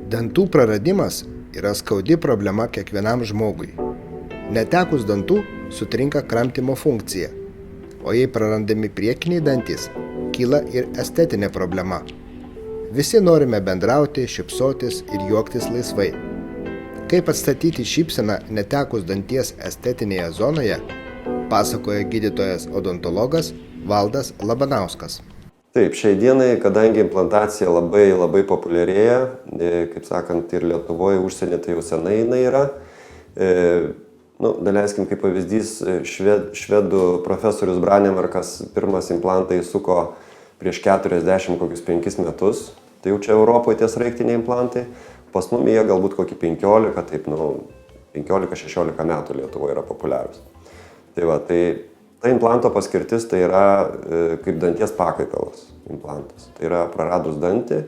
Dantų praradimas yra skaudi problema kiekvienam žmogui. Netekus dantų sutrinka kramtymo funkcija, o jei prarandami priekiniai dantys, kyla ir estetinė problema. Visi norime bendrauti, šypsotis ir juoktis laisvai. Kaip atstatyti šypseną netekus danties estetinėje zonoje, pasakoja gydytojas odontologas Valdas Labanauskas. Taip, šiai dienai, kadangi implantacija labai populiarėja, kaip sakant, ir Lietuvoje, užsienį tai jau senai jinai yra. Daleiskim, kaip pavyzdys, švedų profesorius Branemarkas pirmas implantą įsuko prieš 45 metus. Tai jau čia Europoje tie sraigtiniai implantai. Pas mumi jie galbūt kokį 15-16 metų Lietuvoje yra populiarūs. Ta implanto paskirtis tai yra kaip danties pakaitalas implantas. Tai yra praradus dantį,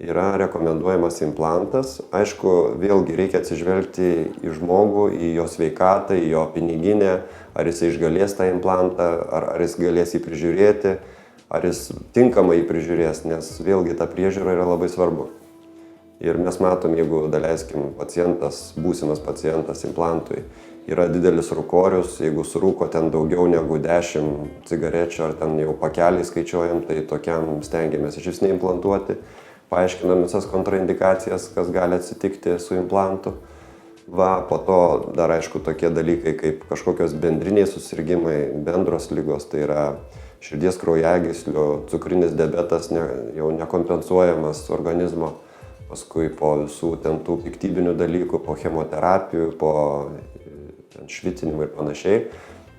yra rekomenduojamas implantas. Aišku, vėlgi reikia atsižvelgti į žmogų, į jo sveikatą, į jo piniginę, ar jis išgalės tą implantą, ar jis galės jį prižiūrėti, ar jis tinkamai jį prižiūrės, nes vėlgi ta priežiūra yra labai svarbu. Ir mes matom, jeigu, daleiskim, būsimas pacientas implantui yra didelis rūkorius, jeigu surūko ten daugiau negu 10 cigarečių ar ten jau pakelį skaičiuojam, tai tokiam stengiamės iš vis neimplantuoti, paaiškinam visas kontraindikacijas, kas gali atsitikti su implantu. Po to dar aišku tokie dalykai kaip kažkokios bendriniai susirgimai, bendros ligos, tai yra širdies kraujagyslių, cukrinis diabetas jau nekompensuojamas organizmo. Paskui po visų tų piktybinių dalykų, po chemoterapijų, po švitinimų ir panašiai,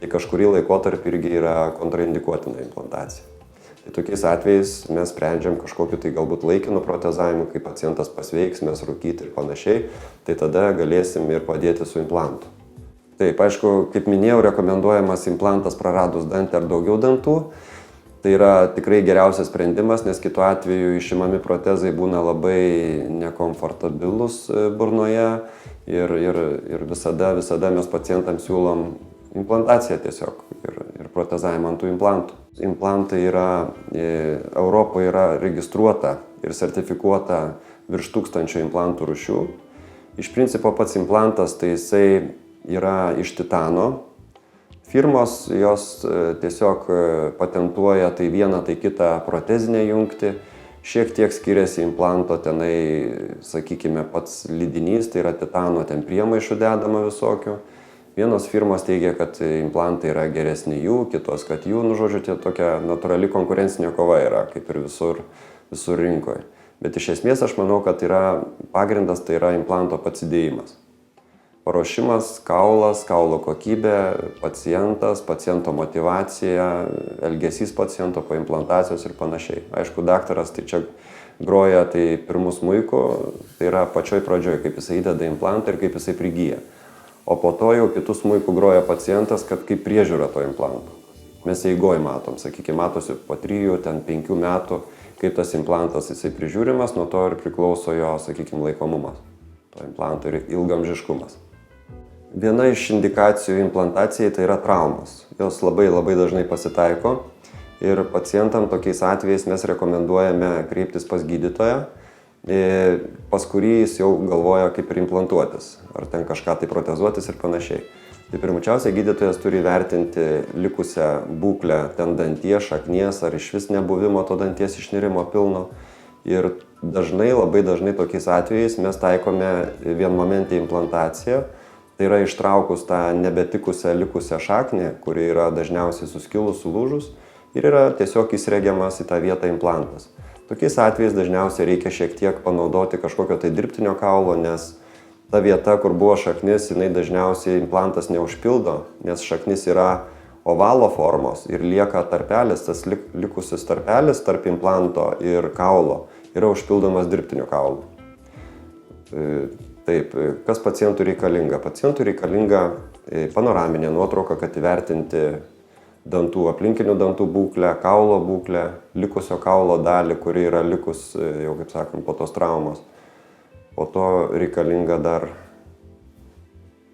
tai kažkurį laikotarpį irgi yra kontraindikuotina implantacija. Tai tokiais atvejais mes sprendžiam kažkokiu tai galbūt laikinu protezavimu, kai pacientas pasveiks, mes rūkyti ir panašiai, tai tada galėsim ir padėti su implantu. Taip, aišku, kaip minėjau, rekomenduojamas implantas praradus dantį ar daugiau dantų. Tai yra tikrai geriausias sprendimas, nes kitu atveju išimami protezai būna labai nekomfortabilus burnoje ir visada mes pacientams siūlom implantaciją tiesiog ir protezavimą ant tų implantų. Implantai Europoje yra registruota ir sertifikuota virš 1000 implantų rūšių. Iš principo pats implantas tai jisai yra iš titano. Firmos jos tiesiog patentuoja tai vieną, tai kitą protezinę jungtį. Šiek tiek skiriasi implanto tenai, sakykime, pats lydinys, tai yra titano, ten priemaišų dedama visokių. Vienos firmos teigia, kad implantai yra geresni jų, kitos, kad jų, tai tokia natūrali konkurencinė kova yra, kaip ir visur rinkoje. Bet iš esmės aš manau, kad pagrindas tai yra implanto pats įdėjimas. Paruošimas, kaulas, kaulo kokybė, paciento motyvacija, elgesys paciento po implantacijos ir panašiai. Aišku, daktaras tai čia groja tai pirmu smuiku, tai yra pačioj pradžioj, kaip jisai įdeda implantą ir kaip jisai prigyja. O po to jau kitų smuikų groja pacientas, kad kaip priežiūra to implanto. Mes eigoj matom, sakykime, matosi po 3-5 metų, kaip tas implantas jisai prižiūrimas, nuo to ir priklauso jo, sakykime, laikomumas. To implanto ir ilgamžiškumas. Viena iš indikacijų implantacijai tai yra traumos. Jos labai dažnai pasitaiko ir pacientam tokiais atvejais mes rekomenduojame kreiptis pas gydytoją, pas kurį jis jau galvoja kaip ir implantuotis, ar ten kažką tai protezuotis ir panašiai. Tai pirmiausia, gydytojas turi vertinti likusią būklę ten danties, šaknies ar išvis nebuvimo to danties išnirimo pilno. Ir labai dažnai tokiais atvejais mes taikome vienmomentę implantaciją. Tai yra ištraukus tą nebetikusią likusią šaknį, kuri yra dažniausiai suskilus, sulūžus ir yra tiesiog įsriegiamas į tą vietą implantas. Tokiais atvejais dažniausiai reikia šiek tiek panaudoti kažkokio tai dirbtinio kaulo, nes ta vieta, kur buvo šaknis, jinai dažniausiai implantas neužpildo, nes šaknis yra ovalo formos ir lieka tarpelis, tas likusis tarpelis tarp implanto ir kaulo yra užpildomas dirbtiniu kaulu. Taip, kas pacientui reikalinga? Pacientui reikalinga panoraminė nuotrauka, kad įvertinti aplinkinių dantų būklę, kaulo būklę, likusio kaulo dalį, kuri yra likus, jau kaip sakom, po tos traumos. Po to reikalinga dar,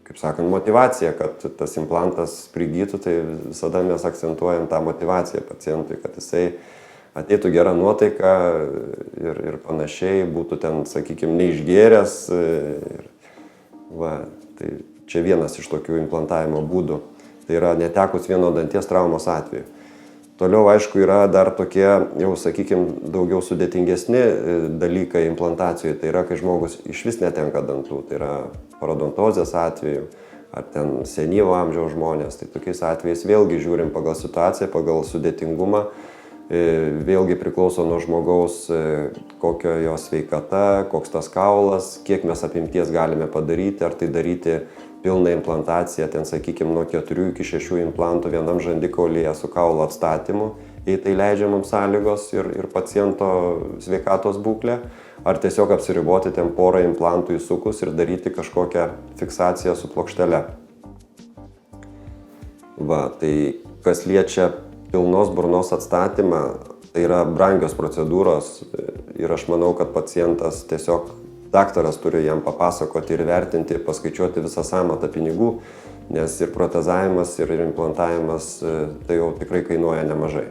kaip sakant, motyvacija, kad tas implantas prigytų, tai visada mes akcentuojam tą motyvaciją pacientui, kad jisai ateitų gera nuotaika ir panašiai, būtų ten, sakykime, neišgėręs. Tai čia vienas iš tokių implantavimo būdų. Tai yra netekus vieno danties traumos atveju. Toliau, aišku, yra dar tokie, jau, sakykime, daugiau sudėtingesni dalykai implantacijoje. Tai yra, kai žmogus iš vis netenka dantų. Tai yra parodontozės atveju, ar ten senyvo amžiaus žmonės. Tai tokiais atvejais vėlgi žiūrim pagal situaciją, pagal sudėtingumą. Vėlgi priklauso nuo žmogaus, kokio jo sveikata, koks tas kaulas, kiek mes apimties galime padaryti, ar tai daryti pilną implantaciją, ten, sakykime, nuo 4 iki 6 implantų vienam žandikaulyje su kaulo atstatymu, jei tai leidžia mums sąlygos ir paciento sveikatos būklė, ar tiesiog apsiriboti ten porą implantų įsukus ir daryti kažkokią fiksaciją su plokštele. Tai kas liečia pilnos burnos atstatymą, tai yra brangios procedūros ir aš manau, kad pacientas tiesiog daktaras turi jam papasakoti ir vertinti, paskaičiuoti visą sąmatą pinigų, nes ir protezavimas, ir implantavimas tai jau tikrai kainuoja nemažai.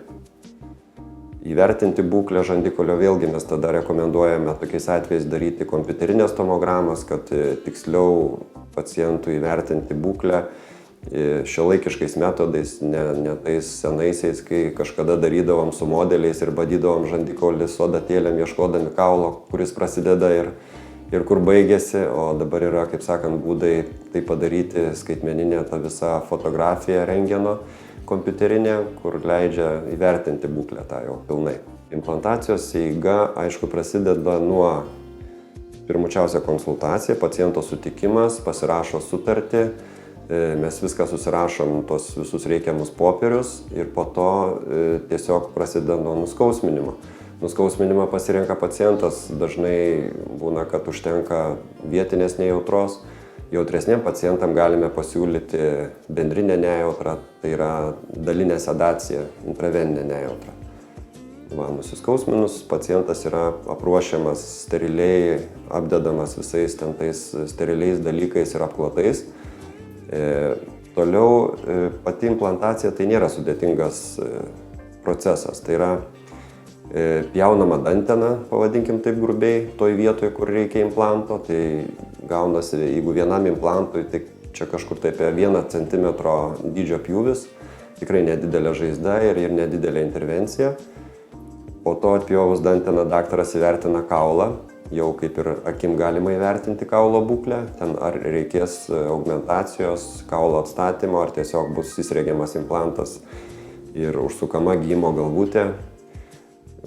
Įvertinti būklę žandikaulio vėlgi mes tada rekomenduojame tokiais atvejais daryti kompiuterinės tomogramas, kad tiksliau pacientui įvertinti būklę šiuolaikiškais metodais, ne tais senaisiais, kai kažkada darydavom su modeliais ir badydavom žandikaulį su adatėlėm, ieškodami kaulo, kuris prasideda ir kur baigėsi, o dabar yra, kaip sakant, būdai tai padaryti skaitmeninė ta visa fotografija rentgeno kompiuterinė, kur leidžia įvertinti būklę tą jau pilnai. Implantacijos eiga, aišku, prasideda nuo pirmučiausia konsultacija, paciento sutikimas, pasirašo sutartį, mes viską susirašom, tos visus reikiamus popierius ir po to tiesiog prasideda nuo nuskausminimo. Nuskausminimą pasirenka pacientas, dažnai būna, kad užtenka vietinės nejautros. Jautresniem pacientam galime pasiūlyti bendrinę nejautrą, tai yra dalinė sedacija, intraveninė nejautra. Nusiskausminus pacientas yra apruošiamas steriliai, apdedamas visais ten tais steriliais dalykais ir apklotais. Toliau pati implantacija tai nėra sudėtingas procesas, tai yra pjaunama dantena, pavadinkim taip grubiai, toj vietoje, kur reikia implanto, tai gaunasi, jeigu vienam implantui, tai čia kažkur tai apie 1 cm dydžio pjūvis, tikrai nedidelė žaizda ir nedidelė intervencija. Po to atpjovus danteną daktaras įvertina kaulą, jau kaip ir akim galima įvertinti kaulo būklę, ten ar reikės augmentacijos, kaulo atstatymo, ar tiesiog bus įsriegiamas implantas ir užsukama gydymo galvutė.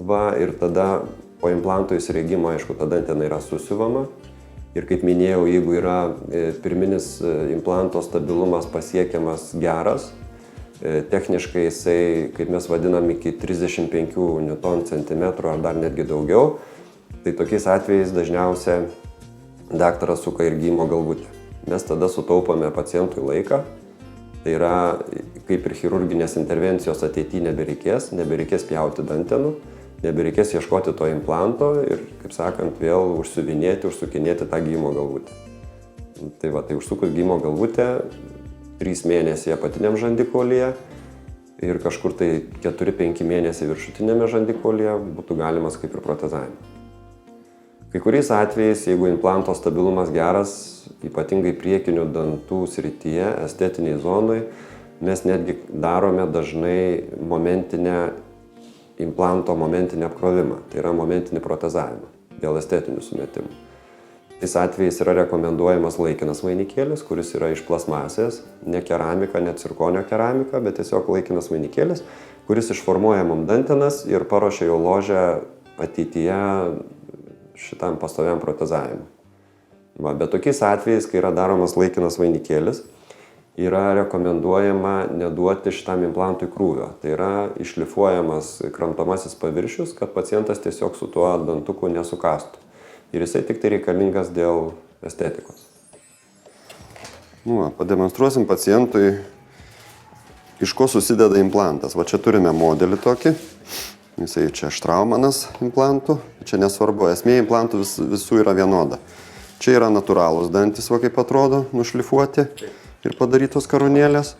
Ir tada po implanto įsriegimo, aišku, ta dantena yra susiuvama. Ir kaip minėjau, jeigu yra pirminis implanto stabilumas pasiekiamas geras, techniškai jisai, kaip mes vadinam, iki 35 Nm ar dar netgi daugiau, tai tokiais atvejais dažniausiai daktaras suka ir gydymo galvutę. Mes tada sutaupome pacientui laiką, tai yra kaip ir chirurginės intervencijos ateityje nebereikės pjauti dantenų, nebereikės ieškoti to implanto ir, kaip sakant, vėl užsukinėti tą gydymo galvutę. Tai užsukus gydymo galvutę, 3 mėnesiai apatiniam žandikaulyje ir kažkur tai 4-5 mėnesiai viršutinėme žandikaulyje būtų galimas kaip ir protezavimas. Kai kuriais atvejais, jeigu implanto stabilumas geras, ypatingai priekinių dantų srityje, estetiniai zonai, mes netgi darome dažnai implanto momentinį apkrovimą, tai yra momentinį protezavimą dėl estetinių sumetimų. Tais atvejais yra rekomenduojamas laikinas vainikėlis, kuris yra iš plasmasės, ne keramika, ne cirkonio keramika, bet tiesiog laikinas vainikėlis, kuris išformuoja mum dantenas ir paruošia jau ložę ateityje šitam pastoviam protezavimui. Bet tokiais atvejais, kai yra daromas laikinas vainikėlis, yra rekomenduojama neduoti šitam implantui krūvio. Tai yra išlifuojamas kramtomasis paviršius, kad pacientas tiesiog su tuo dantuku nesukastų. Ir jisai tik tai reikalingas dėl estetikos. Pademonstruosim pacientui, iš ko susideda implantas. Čia turime modelį tokį. Jisai čia Straumanas implantų. Čia nesvarbu, esmė implantų visų yra vienoda. Čia yra natūralūs dantis, kaip atrodo, nušlifuoti ir padarytos karūnėlės.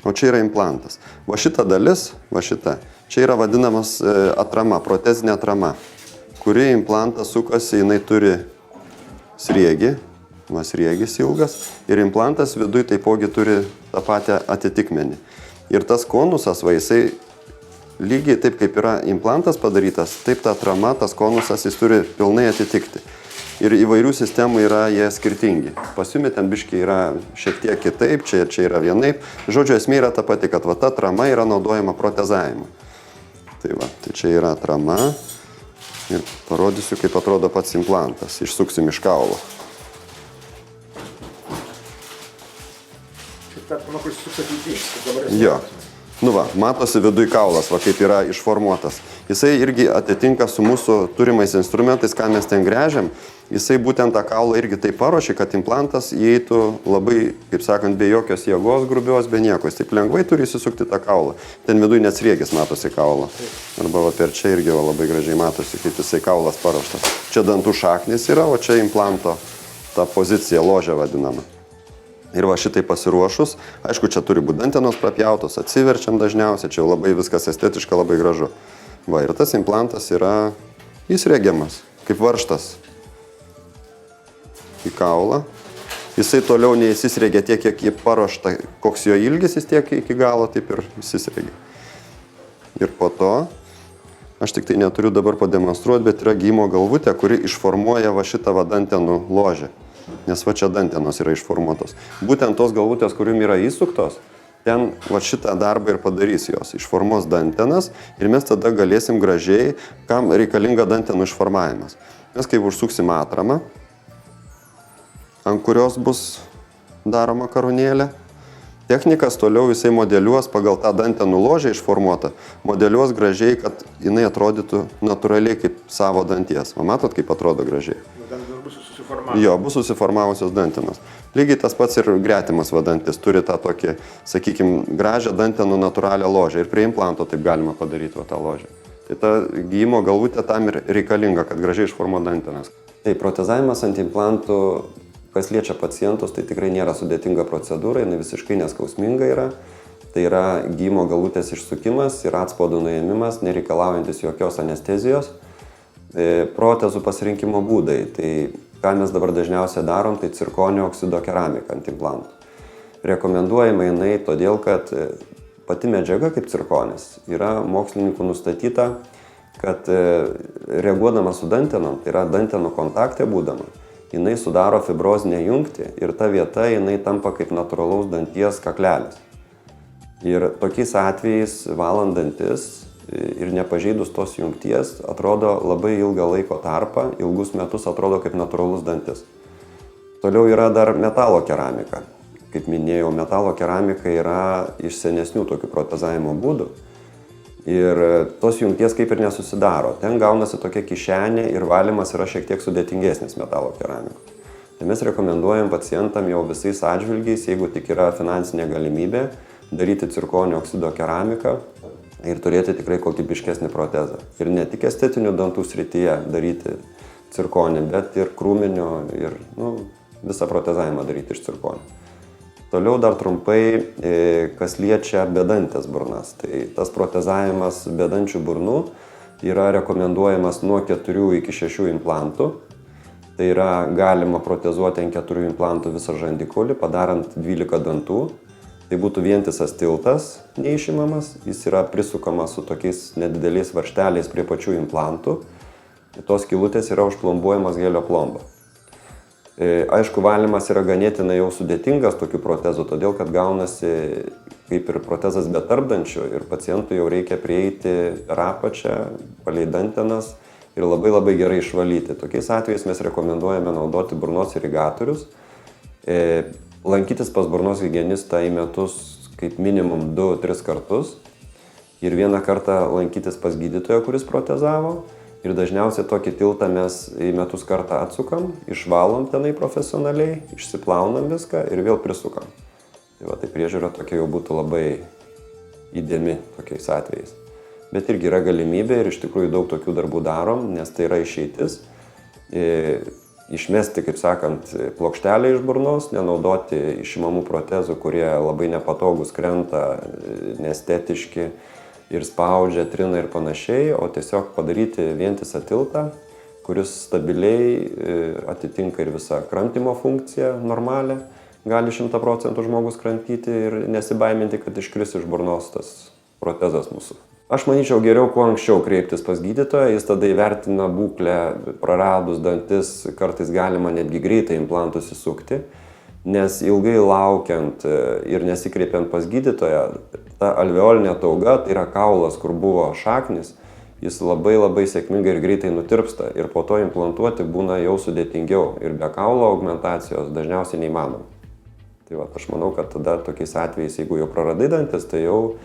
O čia yra implantas. Šita dalis, šita, Čia yra vadinamas atrama, protezinė atrama, kuri implantą sukasi, jinai turi sriegį, sriegis ilgas, ir implantas viduj taipogi turi tą patį atitikmenį. Ir tas konusas, jisai lygiai taip kaip yra implantas padarytas, taip ta atrama, tas konusas, jis turi pilnai atitikti. Ir įvairių sistemų yra jie skirtingi. Pasiūmi ten biškiai yra šiek tiek kitaip, čia yra vienaip. Žodžiu, esmė yra ta pati, kad ta atrama yra naudojama protezavimui. Tai čia yra atrama ir parodysiu, kaip atrodo pats implantas. Išsuksim iš kaulo. Šitą, manau, kur išsuks ateityje, kaip dabar Jo. Matosi viduj kaulas, kaip yra išformuotas. Jisai irgi atitinka su mūsų turimais instrumentais, ką mes ten gręžiam. Jisai būtent tą kaulą irgi taip paruošia, kad implantas įeitų labai, kaip sakant, be jokios jėgos, grubios, be nieko. Jis taip lengvai turi įsisukti tą kaulą. Ten viduj net sriegis matosi kaulo. Arba per čia irgi labai gražiai matosi, kaip jisai kaulas paruoštas. Čia dantų šaknis yra, o čia implanto ta pozicija, ložė vadinama. Ir šitai pasiruošus, aišku, čia turi būti dantenos prapjautos, atsiverčiam dažniausiai, čia jau labai viskas estetiška, labai gražu. Ir tas implantas yra įsriegiamas, kaip varžtas į kaulą. Jisai toliau neįsisriegia tiek, kiek jį paruošta, koks jo ilgis, jis tiek iki galo taip ir įsisriegia. Ir po to, aš tik tai neturiu dabar pademonstruoti, bet yra gijimo galvutė, kuri išformuoja šitą dantenų ložę. Nes čia dantenos yra išformuotos. Būtent tos galvutės, kurium yra įsuktos, ten šitą darbą ir padarys jos. Išformuos dantenas ir mes tada galėsim gražiai, kam reikalinga dantenų išformavimas. Mes kaip užsuksim atramą, ant kurios bus daroma karūnėlė, technikas toliau jisai modeliuos pagal tą dantenų ložę išformuotą, modeliuos gražiai, kad jinai atrodytų natūraliai kaip savo danties. Matot, kaip atrodo gražiai? Jo, bus susiformavusios dantenos. Lygiai tas pats ir gretimas dantis turi tą tokį, sakykime, gražią dantenų natūralią ložę. Ir prie implanto taip galima padaryti tą ložę. Tai ta gijimo galvutė tam ir reikalinga, kad gražiai išformuo dantenas. Tai protezavimas ant implantų, kas liečia pacientus, tai tikrai nėra sudėtinga procedūra, jinai visiškai neskausminga yra. Tai yra gijimo galvutės išsukimas ir atspaudų nuėmimas, nereikalaujantis jokios anestezijos. Protezų pasirinkimo būdai. Tai ką mes dabar dažniausiai darom, tai cirkonio oksido keramika ant implantų. Rekomenduojama jinai todėl, kad pati medžiaga kaip cirkonis yra mokslininkų nustatyta, kad reaguodama su dantenom, tai yra dantenų kontakte būdama, jinai sudaro fibrozinę jungtį ir ta vieta jinai tampa kaip natūralaus danties kaklelis. Ir tokiais atvejais valant dantis ir nepažeidus tos jungties atrodo labai ilgą laiko tarpą, ilgus metus atrodo kaip natūralus dantis. Toliau yra dar metalo keramika. Kaip minėjau, metalo keramika yra iš senesnių tokių protezavimo būdų. Ir tos jungties kaip ir nesusidaro. Ten gaunasi tokia kišenė ir valymas yra šiek tiek sudėtingesnis metalo keramikos. Tai mes rekomenduojam pacientam jau visais atžvilgiais, jeigu tik yra finansinė galimybė, daryti cirkonio oksido keramiką ir turėti tikrai kokybiškesnį protezą. Ir ne tik estetinių dantų srityje daryti cirkonį, bet ir krūminio ir visą protezavimą daryti iš cirkonio. Toliau dar trumpai, kas liečia bedantės burnas. Tai tas protezavimas bedančių burnų yra rekomenduojamas nuo 4 iki 6 implantų. Tai yra galima protezuoti ant 4 implantų visą žandikaulį, padarant 12 dantų. Tai būtų vientisas tiltas neišimamas, jis yra prisukamas su tokiais nedideliais varžteliais prie pačių implantų. Tos skylutės yra užplombuojamas gelio plomba. Aišku, valymas yra ganėtinai jau sudėtingas tokių protezų, todėl kad gaunasi kaip ir protezas be tarpdančių ir pacientui jau reikia prieiti per apačią, palei dantenas ir labai gerai išvalyti. Tokiais atvejais mes rekomenduojame naudoti burnos irigatorius. Lankytis pas burnos higienistą į metus kaip minimum 2-3 kartus ir vieną kartą lankytis pas gydytoją, kuris protezavo. Ir dažniausiai tokį tiltą mes į metus kartą atsukam, išvalom tenai profesionaliai, išsiplaunam viską ir vėl prisukam. Tai priežiūra tokia jau būtų labai įdėmi tokiais atvejais. Bet irgi yra galimybė ir iš tikrųjų daug tokių darbų darom, nes tai yra išeitis. Išmesti, kaip sakant, plokštelę iš burnos, nenaudoti išimamų protezų, kurie labai nepatogus krenta, neestetiški ir spaudžia, trina ir panašiai, o tiesiog padaryti vientisą tiltą, kuris stabiliai atitinka ir visą kramtymo funkciją normalią, gali 100% žmogus kramtyti ir nesibaiminti, kad iškris iš burnos tas protezas mūsų. Aš manyčiau, geriau kuo anksčiau kreiptis pas gydytoją, jis tada įvertina būklę, praradus dantis, kartais galima netgi greitai implantus įsukti, nes ilgai laukiant ir nesikreipiant pas gydytoją, ta alveolinė tauga, tai yra kaulas, kur buvo šaknis, jis labai sėkmingai ir greitai nutirpsta ir po to implantuoti būna jau sudėtingiau ir be kaulo augmentacijos dažniausiai neįmanoma. Tai va, aš manau, kad tada tokiais atvejais, jeigu jau praradai dantis, tai jau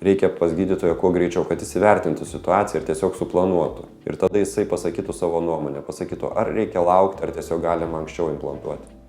reikia pas gydytoją kuo greičiau, kad jis įvertintų situaciją ir tiesiog suplanuotų. Ir tada jisai pasakytų savo nuomonę, pasakytų, ar reikia laukti, ar tiesiog galima anksčiau implantuoti.